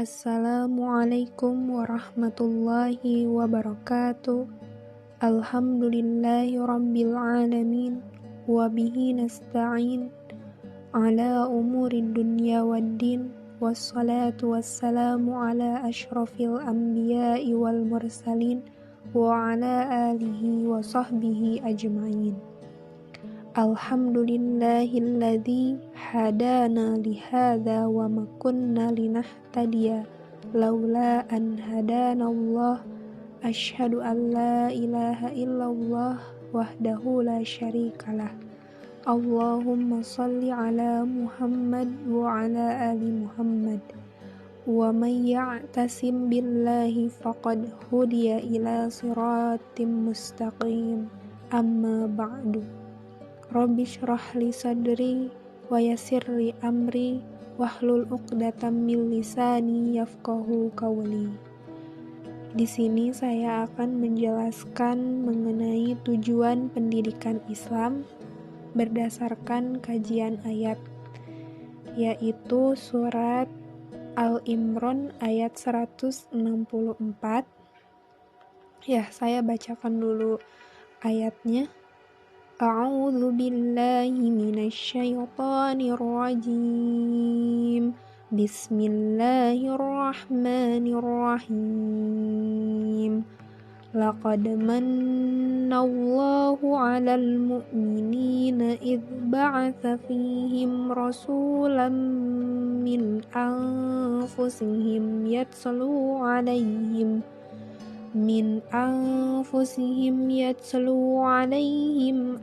Assalamualaikum warahmatullahi wabarakatuh. Alhamdulillahi rabbil alamin. Wabihi nasta'in ala umurid dunya waddin. Wassalatu wassalamu ala ashrafil anbiya'i wal mursalin. Wa ala alihi wa sahbihi ajma'in. Alhamdulillahilladzi hadana lihada wa ma kunna linahtadiya laula an hadanallah. Asyhadu an la ilaha illallah wahdahu la syarikalah. Allahumma salli ala Muhammad wa ala ali Muhammad. Wa may ya'tasim billahi faqad hudiya ila siratim mustaqim. Amma ba'du. Rabbi shrah li sadri wa yassir li amri wahlul 'uqdatam min lisani yafqahu qawli. Di sini saya akan menjelaskan mengenai tujuan pendidikan Islam berdasarkan kajian ayat, yaitu surat Al-Imran ayat 164. Saya bacakan dulu ayatnya. A'udzu billahi minasy syaithanir rajim. Bismillahirrahmanirrahim. Laqad mannallahu 'alal mu'minina idz ba'atsa fihim rasulan min anfusihim yatlu 'alaihim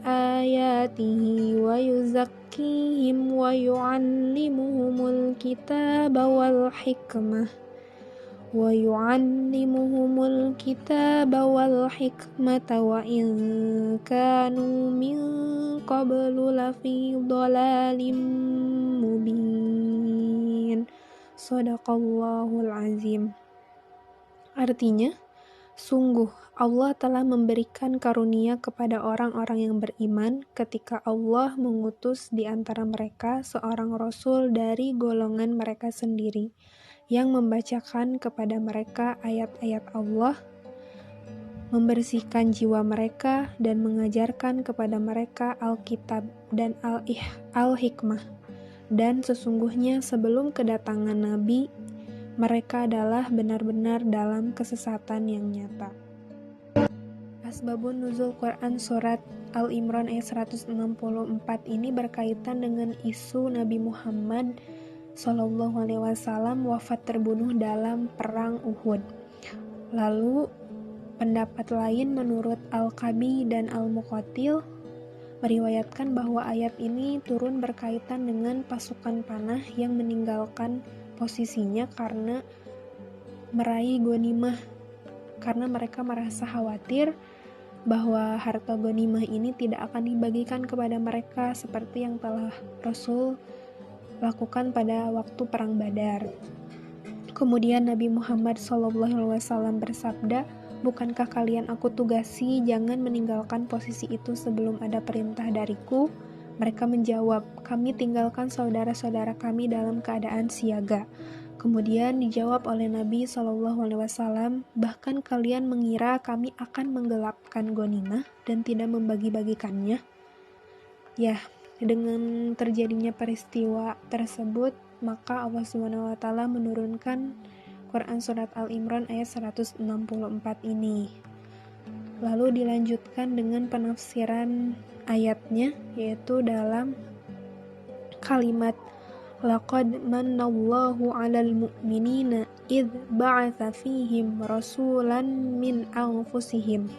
ayatihi wa yuzakkihim wa yu'allimuhumul kitaba wal hikmata wa in kanu min qablu lafi dhalalim mubin. Shadaqallahul azim. Artinya, sungguh Allah telah memberikan karunia kepada orang-orang yang beriman ketika Allah mengutus di antara mereka seorang rasul dari golongan mereka sendiri yang membacakan kepada mereka ayat-ayat Allah, membersihkan jiwa mereka dan mengajarkan kepada mereka Alkitab dan Al-Hikmah. Dan sesungguhnya sebelum kedatangan Nabi, mereka adalah benar-benar dalam kesesatan yang nyata. Asbabun nuzul Quran surat Al-Imran ayat 164 ini berkaitan dengan isu Nabi Muhammad SAW wafat terbunuh dalam perang Uhud. Lalu pendapat lain menurut Al-Kabi dan Al-Muqatil meriwayatkan bahwa ayat ini turun berkaitan dengan pasukan panah yang meninggalkan posisinya karena meraih ghanimah, karena mereka merasa khawatir bahwa harta ghanimah ini tidak akan dibagikan kepada mereka seperti yang telah Rasul lakukan pada waktu perang Badar. Kemudian Nabi Muhammad SAW bersabda, "Bukankah kalian aku tugasi jangan meninggalkan posisi itu sebelum ada perintah dariku?" Mereka menjawab, "Kami tinggalkan saudara-saudara kami dalam keadaan siaga." Kemudian dijawab oleh Nabi SAW, "Bahkan kalian mengira kami akan menggelapkan ghanimah dan tidak membagi-bagikannya?" Dengan terjadinya peristiwa tersebut, maka Allah SWT menurunkan Quran surat Al-Imran ayat 164 ini. Lalu dilanjutkan dengan penafsiran ayatnya, yaitu dalam kalimat laqad mannallahu 'alal mu'minina idz ba'atsa fihim rasulan min anfusihim.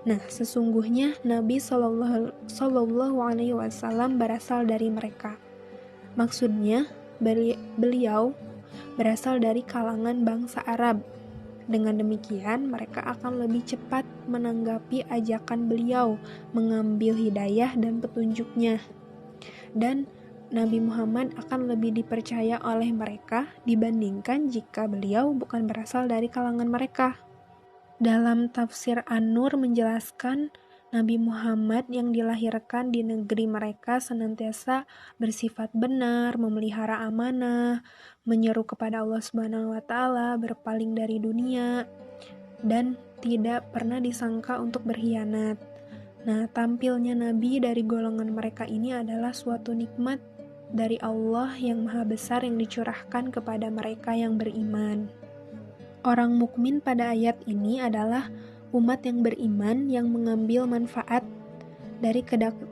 Nah, sesungguhnya Nabi sallallahu alaihi wasallam berasal dari mereka. Maksudnya, beliau berasal dari kalangan bangsa Arab. Dengan demikian, mereka akan lebih cepat menanggapi ajakan beliau, mengambil hidayah dan petunjuknya. Dan Nabi Muhammad akan lebih dipercaya oleh mereka dibandingkan jika beliau bukan berasal dari kalangan mereka. Dalam tafsir An-Nur menjelaskan, Nabi Muhammad yang dilahirkan di negeri mereka senantiasa bersifat benar, memelihara amanah, menyeru kepada Allah Subhanahu wa taala, berpaling dari dunia, dan tidak pernah disangka untuk berkhianat. Nah, tampilnya Nabi dari golongan mereka ini adalah suatu nikmat dari Allah yang maha besar yang dicurahkan kepada mereka yang beriman. Orang mukmin pada ayat ini adalah umat yang beriman yang mengambil manfaat dari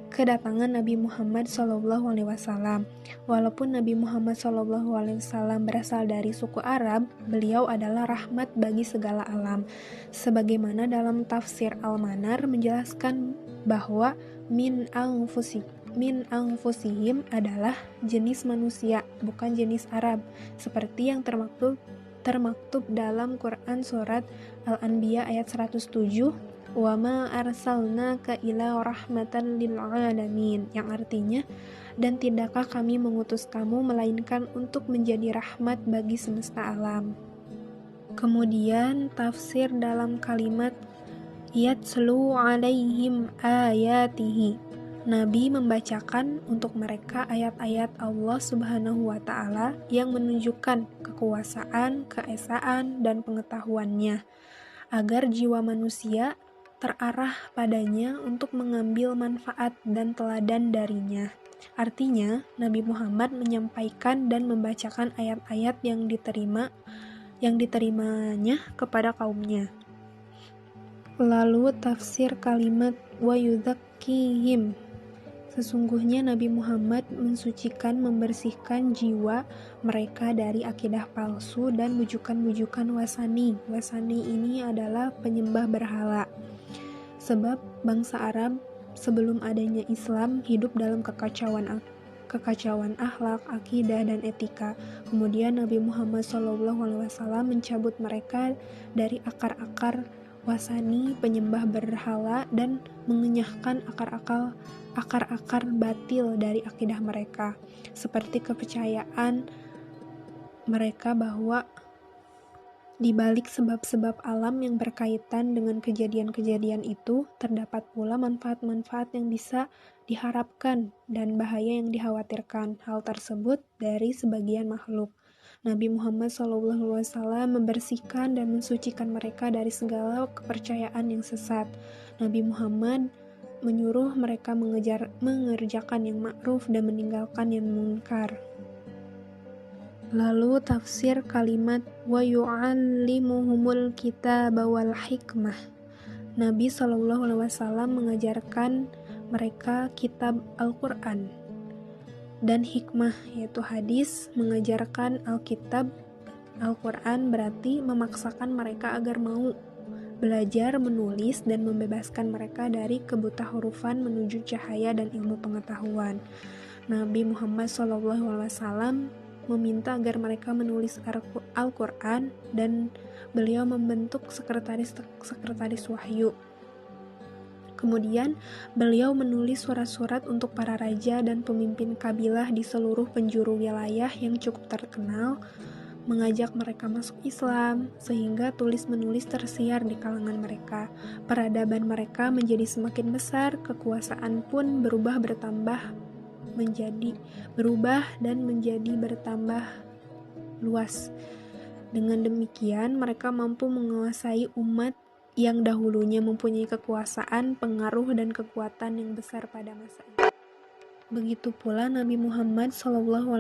kedatangan Nabi Muhammad SAW. Walaupun Nabi Muhammad SAW berasal dari suku Arab, beliau adalah rahmat bagi segala alam. Sebagaimana dalam tafsir Al-Manar menjelaskan bahwa min anfusihim adalah jenis manusia, bukan jenis Arab, seperti yang termaktub dalam Quran surat Al-Anbiya ayat 107, wa ma arsalnaka ila rahmatan lil alamin, yang artinya, dan tidakkah kami mengutus kamu melainkan untuk menjadi rahmat bagi semesta alam. Kemudian tafsir dalam kalimat yatslu alaihim ayatihi, Nabi membacakan untuk mereka ayat-ayat Allah Subhanahu wa taala yang menunjukkan kekuasaan, keesaan, dan pengetahuannya, agar jiwa manusia terarah padanya untuk mengambil manfaat dan teladan darinya. Artinya, Nabi Muhammad menyampaikan dan membacakan ayat-ayat yang diterimanya kepada kaumnya. Lalu tafsir kalimat wa yuzakkihim, sesungguhnya Nabi Muhammad mensucikan, membersihkan jiwa mereka dari akidah palsu dan bujukan-bujukan wasani. Wasani ini adalah penyembah berhala. Sebab bangsa Arab sebelum adanya Islam hidup dalam kekacauan akhlak, akidah, dan etika. Kemudian Nabi Muhammad SAW mencabut mereka dari akar-akar wasani, penyembah berhala, dan mengenyahkan akar-akar batil dari akidah mereka, seperti kepercayaan mereka bahwa di balik sebab-sebab alam yang berkaitan dengan kejadian-kejadian itu terdapat pula manfaat-manfaat yang bisa diharapkan dan bahaya yang dikhawatirkan. Hal tersebut dari sebagian makhluk. Nabi Muhammad SAW membersihkan dan mensucikan mereka dari segala kepercayaan yang sesat. Nabi Muhammad menyuruh mereka mengerjakan yang ma'ruf dan meninggalkan yang munkar. Lalu tafsir kalimat wa yu'allimuhumul kitaba wal hikmah, Nabi SAW mengajarkan mereka kitab Al-Quran dan hikmah, yaitu hadis. Mengajarkan Alkitab Al-Quran berarti memaksakan mereka agar mau belajar menulis dan membebaskan mereka dari kebutahurufan menuju cahaya dan ilmu pengetahuan. Nabi Muhammad SAW meminta agar mereka menulis Al-Quran dan beliau membentuk sekretaris wahyu. Kemudian beliau menulis surat-surat untuk para raja dan pemimpin kabilah di seluruh penjuru wilayah yang cukup terkenal, mengajak mereka masuk Islam, sehingga tulis-menulis tersiar di kalangan mereka. Peradaban mereka menjadi semakin besar, kekuasaan pun berubah menjadi bertambah luas. Dengan demikian, mereka mampu menguasai umat yang dahulunya mempunyai kekuasaan, pengaruh, dan kekuatan yang besar pada masa itu. Begitu pula Nabi Muhammad SAW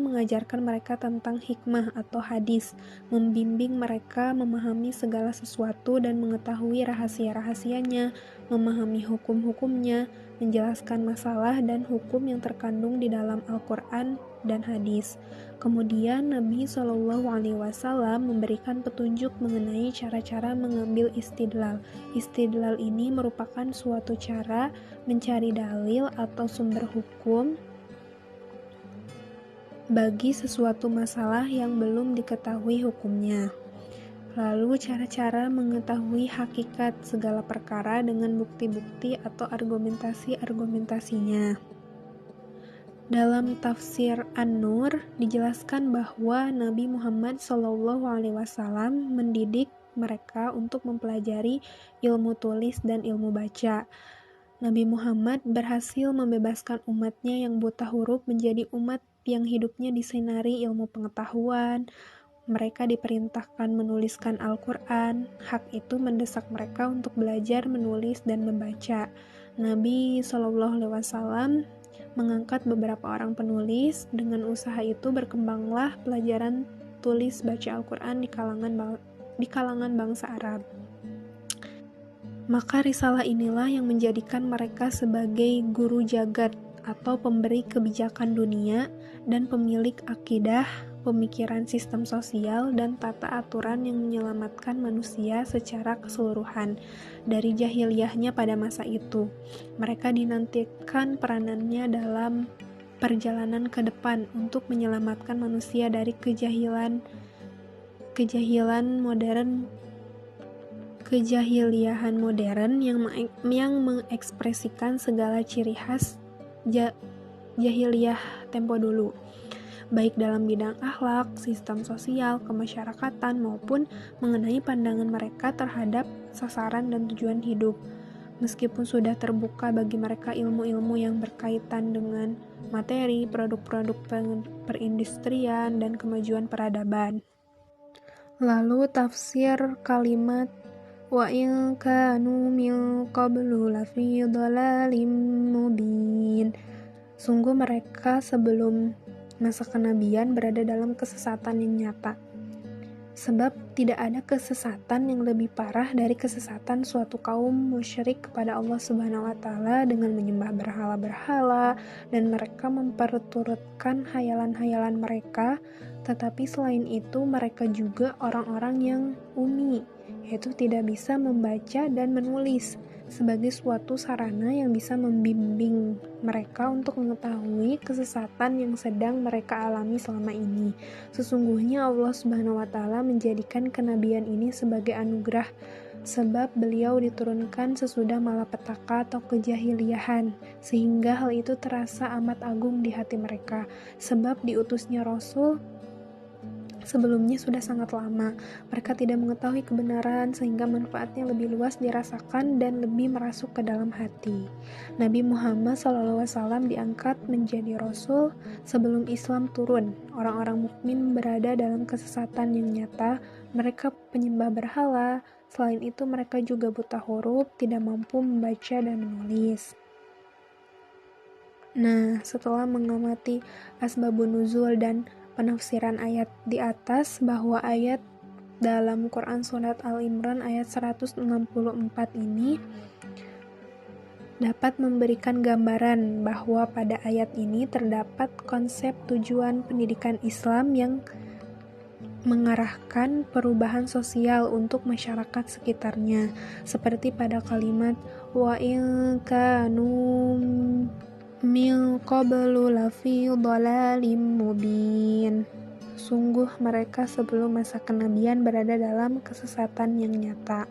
mengajarkan mereka tentang hikmah atau hadis, membimbing mereka memahami segala sesuatu dan mengetahui rahasia-rahasianya, memahami hukum-hukumnya, menjelaskan masalah dan hukum yang terkandung di dalam Al-Quran dan hadis. Kemudian Nabi SAW memberikan petunjuk mengenai cara-cara mengambil istidlal. Istidlal ini merupakan suatu cara mencari dalil atau sumber hukum bagi sesuatu masalah yang belum diketahui hukumnya. Lalu cara-cara mengetahui hakikat segala perkara dengan bukti-bukti atau argumentasi-argumentasinya. Dalam tafsir An-Nur dijelaskan bahwa Nabi Muhammad SAW mendidik mereka untuk mempelajari ilmu tulis dan ilmu baca. Nabi Muhammad berhasil membebaskan umatnya yang buta huruf menjadi umat yang hidupnya disinari ilmu pengetahuan. Mereka diperintahkan menuliskan Al-Quran. Hak itu mendesak mereka untuk belajar menulis dan membaca. Nabi SAW mengangkat beberapa orang penulis. Dengan usaha itu berkembanglah pelajaran tulis baca Al-Quran di kalangan bangsa Arab. Maka risalah inilah yang menjadikan mereka sebagai guru jagat atau pemberi kebijakan dunia dan pemilik akidah, pemikiran sistem sosial, dan tata aturan yang menyelamatkan manusia secara keseluruhan dari jahiliyahnya pada masa itu. Mereka dinantikan peranannya dalam perjalanan ke depan untuk menyelamatkan manusia dari kejahilian modern yang mengekspresikan segala ciri khas jahiliyah tempo dulu, baik dalam bidang akhlak, sistem sosial, kemasyarakatan, maupun mengenai pandangan mereka terhadap sasaran dan tujuan hidup. Meskipun sudah terbuka bagi mereka ilmu-ilmu yang berkaitan dengan materi, produk-produk perindustrian, dan kemajuan peradaban. Lalu tafsir kalimat wa in kanu min qablu lafi dhalalim mubin. Sungguh mereka sebelum masa kenabian berada dalam kesesatan yang nyata. Sebab tidak ada kesesatan yang lebih parah dari kesesatan suatu kaum musyrik kepada Allah Subhanahu wa taala dengan menyembah berhala-berhala dan mereka memperturutkan hayalan-hayalan mereka. Tetapi selain itu mereka juga orang-orang yang ummi, yaitu tidak bisa membaca dan menulis, sebagai suatu sarana yang bisa membimbing mereka untuk mengetahui kesesatan yang sedang mereka alami selama ini. Sesungguhnya Allah Subhanahu wa taala menjadikan kenabian ini sebagai anugerah, sebab beliau diturunkan sesudah malapetaka atau kejahiliahan, sehingga hal itu terasa amat agung di hati mereka. Sebab diutusnya Rasul sebelumnya sudah sangat lama, mereka tidak mengetahui kebenaran sehingga manfaatnya lebih luas dirasakan dan lebih merasuk ke dalam hati. Nabi Muhammad SAW diangkat menjadi Rasul sebelum Islam turun. Orang-orang mukmin berada dalam kesesatan yang nyata, mereka penyembah berhala, selain itu mereka juga buta huruf, tidak mampu membaca dan menulis. Nah, setelah mengamati asbabun nuzul dan penafsiran ayat di atas, bahwa ayat dalam Quran Surat Al-Imran ayat 164 ini dapat memberikan gambaran bahwa pada ayat ini terdapat konsep tujuan pendidikan Islam yang mengarahkan perubahan sosial untuk masyarakat sekitarnya, seperti pada kalimat wa in kanu min qablu lafi dhalalim mubin. Sungguh mereka sebelum masa kenabian berada dalam kesesatan yang nyata.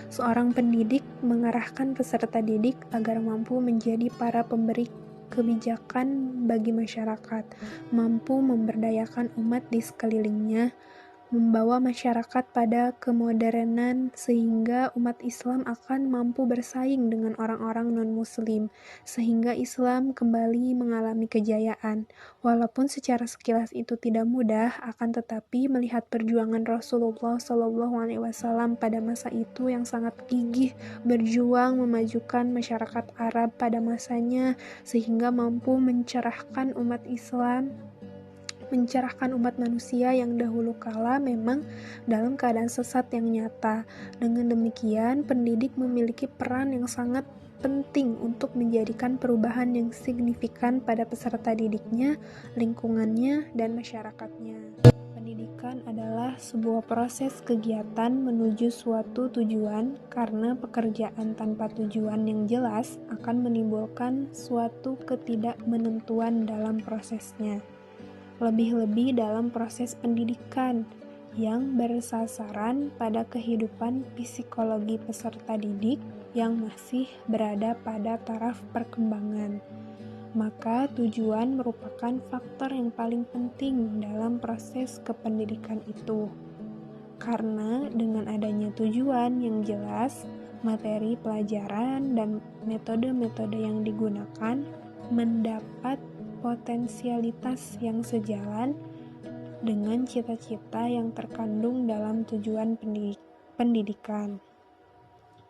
Seorang pendidik mengarahkan peserta didik agar mampu menjadi para pemberi kebijakan bagi masyarakat, mampu memberdayakan umat di sekelilingnya, membawa masyarakat pada kemodernan sehingga umat Islam akan mampu bersaing dengan orang-orang non-muslim, sehingga Islam kembali mengalami kejayaan. Walaupun secara sekilas itu tidak mudah, akan tetapi melihat perjuangan Rasulullah SAW pada masa itu yang sangat gigih berjuang memajukan masyarakat Arab pada masanya, sehingga mampu mencerahkan umat manusia yang dahulu kala memang dalam keadaan sesat yang nyata. Dengan demikian, pendidik memiliki peran yang sangat penting untuk menjadikan perubahan yang signifikan pada peserta didiknya, lingkungannya, dan masyarakatnya. Pendidikan adalah sebuah proses kegiatan menuju suatu tujuan, karena pekerjaan tanpa tujuan yang jelas akan menimbulkan suatu ketidakmenentuan dalam prosesnya. Lebih-lebih dalam proses pendidikan yang bersasaran pada kehidupan psikologi peserta didik yang masih berada pada taraf perkembangan. Maka tujuan merupakan faktor yang paling penting dalam proses kependidikan itu. karena dengan adanya tujuan yang jelas, materi pelajaran dan metode-metode yang digunakan mendapat potensialitas yang sejalan dengan cita-cita yang terkandung dalam tujuan pendidikan.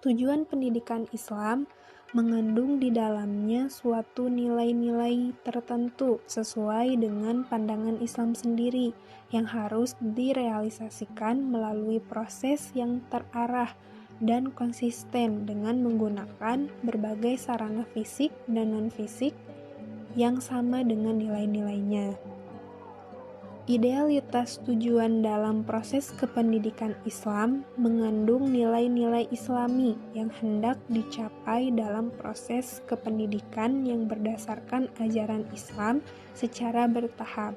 Tujuan pendidikan Islam mengandung di dalamnya suatu nilai-nilai tertentu sesuai dengan pandangan Islam sendiri yang harus direalisasikan melalui proses yang terarah dan konsisten dengan menggunakan berbagai sarana fisik dan non-fisik yang sama dengan nilai-nilainya. Idealitas tujuan dalam proses kependidikan Islam mengandung nilai-nilai Islami yang hendak dicapai dalam proses kependidikan yang berdasarkan ajaran Islam secara bertahap.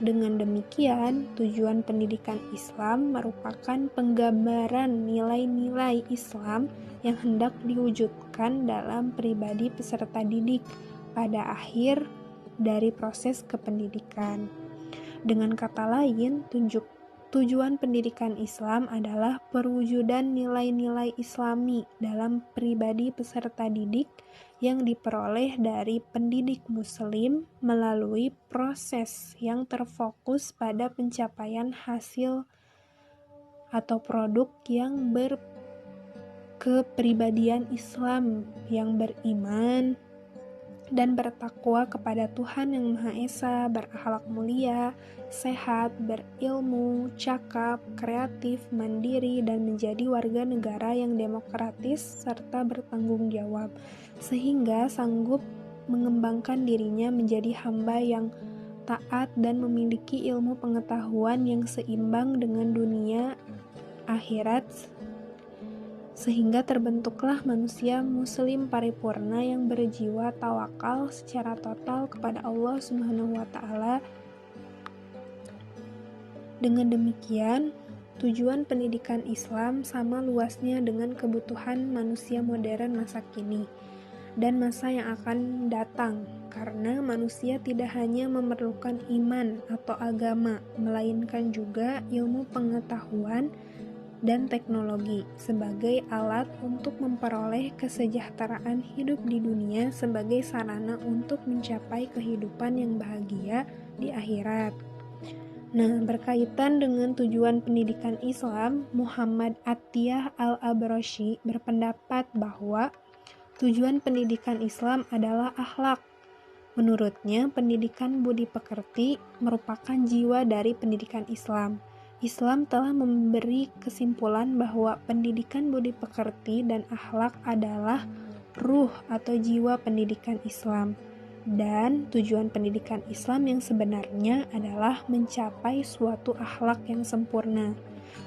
Dengan demikian, tujuan pendidikan Islam merupakan penggambaran nilai-nilai Islam yang hendak diwujudkan dalam pribadi peserta didik pada akhir dari proses kependidikan. Dengan kata lain, tujuan pendidikan Islam adalah perwujudan nilai-nilai Islami dalam pribadi peserta didik yang diperoleh dari pendidik Muslim melalui proses yang terfokus pada pencapaian hasil atau produk yang berkepribadian Islam yang beriman dan bertakwa kepada Tuhan yang Maha Esa, berakhlak mulia, sehat, berilmu, cakap, kreatif, mandiri, dan menjadi warga negara yang demokratis serta bertanggung jawab, sehingga sanggup mengembangkan dirinya menjadi hamba yang taat dan memiliki ilmu pengetahuan yang seimbang dengan dunia akhirat, sehingga terbentuklah manusia muslim paripurna yang berjiwa tawakal secara total kepada Allah Subhanahu wa Ta'ala. Dengan demikian, tujuan pendidikan Islam sama luasnya dengan kebutuhan manusia modern masa kini dan masa yang akan datang, karena manusia tidak hanya memerlukan iman atau agama, melainkan juga ilmu pengetahuan dan teknologi sebagai alat untuk memperoleh kesejahteraan hidup di dunia sebagai sarana untuk mencapai kehidupan yang bahagia di akhirat. Nah, berkaitan dengan tujuan pendidikan Islam, Muhammad Attiyah Al-Abrashi berpendapat bahwa tujuan pendidikan Islam adalah akhlak. Menurutnya, pendidikan budi pekerti merupakan jiwa dari pendidikan Islam. Islam telah memberi kesimpulan bahwa pendidikan budi pekerti dan akhlak adalah ruh atau jiwa pendidikan Islam. Dan tujuan pendidikan Islam yang sebenarnya adalah mencapai suatu akhlak yang sempurna.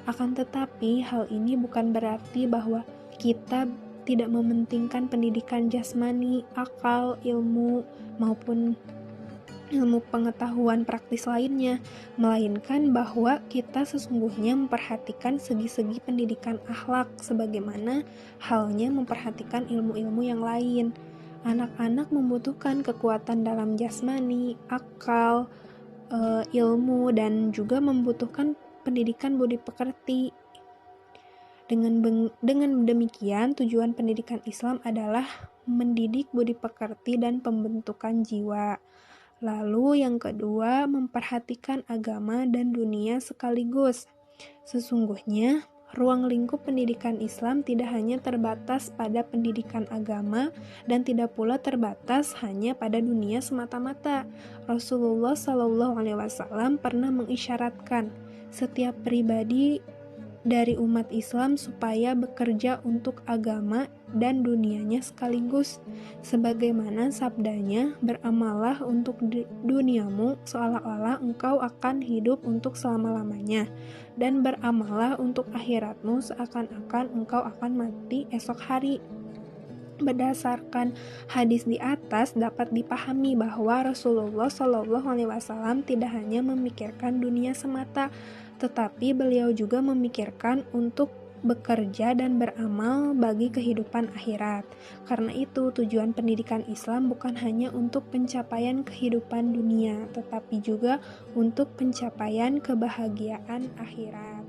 Akan tetapi, hal ini bukan berarti bahwa kita tidak mementingkan pendidikan jasmani, akal, ilmu, maupun ilmu pengetahuan praktis lainnya, melainkan bahwa kita sesungguhnya memperhatikan segi-segi pendidikan akhlak sebagaimana halnya memperhatikan ilmu-ilmu yang lain. Anak-anak membutuhkan kekuatan dalam jasmani, akal, ilmu, dan juga membutuhkan pendidikan budi pekerti. Dengan demikian, tujuan pendidikan Islam adalah mendidik budi pekerti dan pembentukan jiwa. Lalu yang kedua, memperhatikan agama dan dunia sekaligus. Sesungguhnya, ruang lingkup pendidikan Islam tidak hanya terbatas pada pendidikan agama dan tidak pula terbatas hanya pada dunia semata-mata. Rasulullah SAW pernah mengisyaratkan setiap pribadi dari umat Islam supaya bekerja untuk agama dan dunianya sekaligus, sebagaimana sabdanya, beramallah untuk duniamu seolah-olah engkau akan hidup untuk selama-lamanya, dan beramallah untuk akhiratmu seakan-akan engkau akan mati esok hari. Berdasarkan hadis di atas dapat dipahami bahwa Rasulullah SAW tidak hanya memikirkan dunia semata, tetapi beliau juga memikirkan untuk bekerja dan beramal bagi kehidupan akhirat. Karena itu, tujuan pendidikan Islam bukan hanya untuk pencapaian kehidupan dunia, tetapi juga untuk pencapaian kebahagiaan akhirat.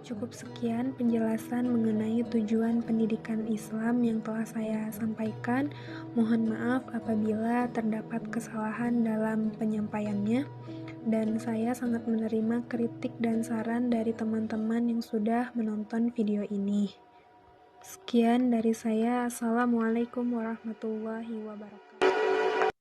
Cukup sekian penjelasan mengenai tujuan pendidikan Islam yang telah saya sampaikan. Mohon maaf apabila terdapat kesalahan dalam penyampaiannya, dan saya sangat menerima kritik dan saran dari teman-teman yang sudah menonton video ini. Sekian dari saya. Assalamualaikum warahmatullahi wabarakatuh.